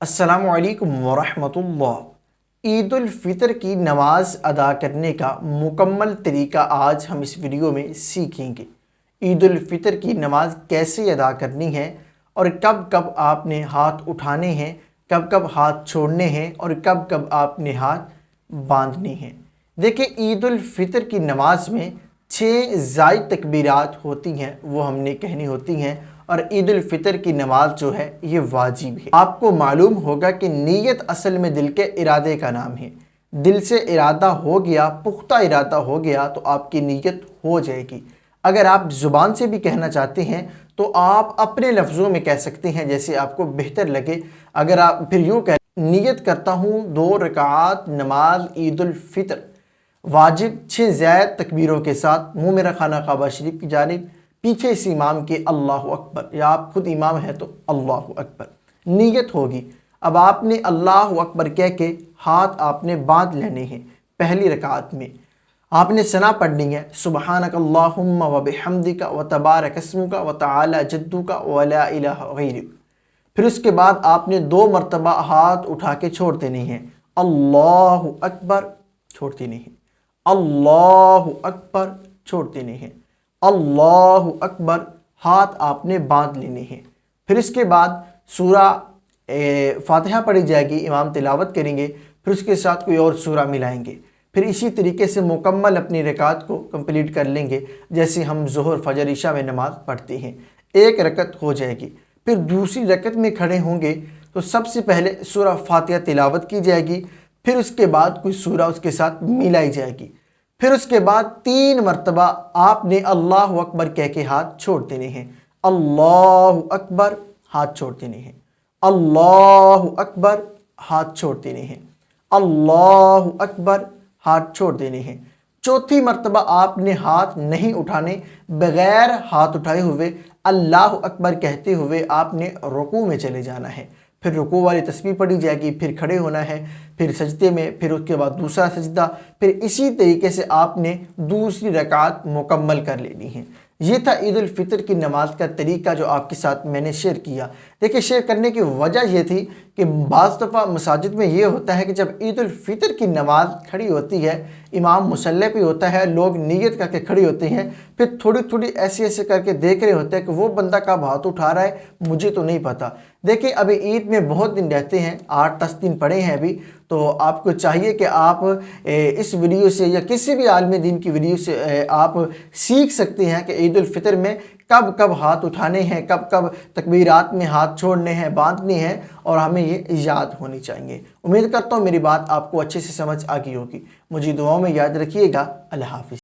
अस्सलामु अलैकुम वरहमतुल्लाह। ईद उल फ़ितर की नमाज़ अदा करने का मुकम्मल तरीका आज हम इस वीडियो में सीखेंगे। ईद उल फ़ितर की नमाज़ कैसे अदा करनी है और कब कब आपने हाथ उठाने हैं, कब कब हाथ छोड़ने हैं और कब कब आपने हाथ बांधने हैं। देखिए, ईद उल फ़ितर की नमाज में 6 ज़ायद तकबीरात होती हैं, वो हमने कहनी होती हैं। और ईद उल फ़ितर की नमाज जो है ये वाजिब है। आपको मालूम होगा कि नीयत असल में दिल के इरादे का नाम है। दिल से इरादा हो गया, पुख्ता इरादा हो गया तो आपकी नीयत हो जाएगी। अगर आप ज़ुबान से भी कहना चाहते हैं तो आप अपने लफ्ज़ों में कह सकते हैं, जैसे आपको बेहतर लगे। अगर आप फिर यूँ कह, नीयत करता हूँ 2 रकात नमाज ईद उल फ़ितर वाजिब 6 ज़ायद तकबीरों के साथ, मुँह मेरा खाना काबा शरीफ की जानिब, पीछे इस इमाम के अल्लाह अकबर, या आप खुद इमाम हैं तो अल्लाह अकबर नीयत होगी। अब आपने अल्लाह अकबर कह के हाथ आपने बांध लेने हैं। पहली रकात में आपने सना पढ़नी है, सुबहानक अल्लाहुम्मा व बिहम्दिका व तबारक अस्मुका व तआला जद्दुका व ला इलाहा गैरुक। फिर उसके बाद आपने 2 मरतबा हाथ उठा के छोड़ देने हैं, अल्लाह अकबर छोड़ देने हैं, अल्लाह अकबर छोड़ देने हैं, अल्लाहु अकबर हाथ आपने बांध लेने हैं। फिर इसके बाद सूरा फातिहा पढ़ी जाएगी, इमाम तिलावत करेंगे, फिर उसके साथ कोई और सूरा मिलाएंगे। फिर इसी तरीके से मुकम्मल अपनी रकात को कंप्लीट कर लेंगे, जैसे हम ज़ोहर फजर इशा में नमाज पढ़ते हैं। एक रकत हो जाएगी। फिर दूसरी रकत में खड़े होंगे तो सबसे पहले सूरा फातिहा तिलावत की जाएगी, फिर उसके बाद कोई सूरा उसके साथ मिलाई जाएगी। फिर उसके बाद 3 मरतबा आपने अल्लाह अकबर कह के हाथ छोड़ देने हैं, अल्लाह अकबर हाथ छोड़ देने हैं, अल्लाह अकबर हाथ छोड़ देने हैं, अल्लाह अकबर हाथ छोड़ देने हैं। चौथी मरतबा आपने हाथ नहीं उठाने, बग़ैर हाथ उठाए हुए अल्लाह अकबर कहते हुए आपने रुकू में चले जाना है। फिर रुकू वाली तस्बीह पढ़ी जाएगी, फिर खड़े होना है, फिर सजदे में, फिर उसके बाद दूसरा सजदा, फिर इसी तरीके से आपने दूसरी रकात मुकम्मल कर लेनी है। ये था ईद उल फ़ितर की नमाज का तरीका जो आपके साथ मैंने शेयर किया। देखिए, शेयर करने की वजह ये थी कि बाज़ दफ़ा मसाजिद में ये होता है कि जब ईद उल फ़ितर की नमाज खड़ी होती है, इमाम मुसल्ले पे होता है, लोग नीयत करके खड़ी होते हैं, फिर थोड़ी थोड़ी ऐसे ऐसे करके देख रहे होते हैं कि वो बंदा कब हाथ उठा रहा है, मुझे तो नहीं पता। देखिए, अभी ईद में बहुत दिन रहते हैं, 8-10 दिन पड़े हैं अभी, तो आपको चाहिए कि आप इस वीडियो से या किसी भी आलिम दीन की वीडियो से आप सीख सकते हैं कि ईद उल फ़ितर में कब कब हाथ उठाने हैं, कब कब तकबीरात में हाथ छोड़ने हैं, बांधने हैं, और हमें ये याद होनी चाहिए। उम्मीद करता हूँ मेरी बात आपको अच्छे से समझ आ गई होगी। मुझे दुआओं में याद रखिएगा। अल्लाह हाफ़िज़।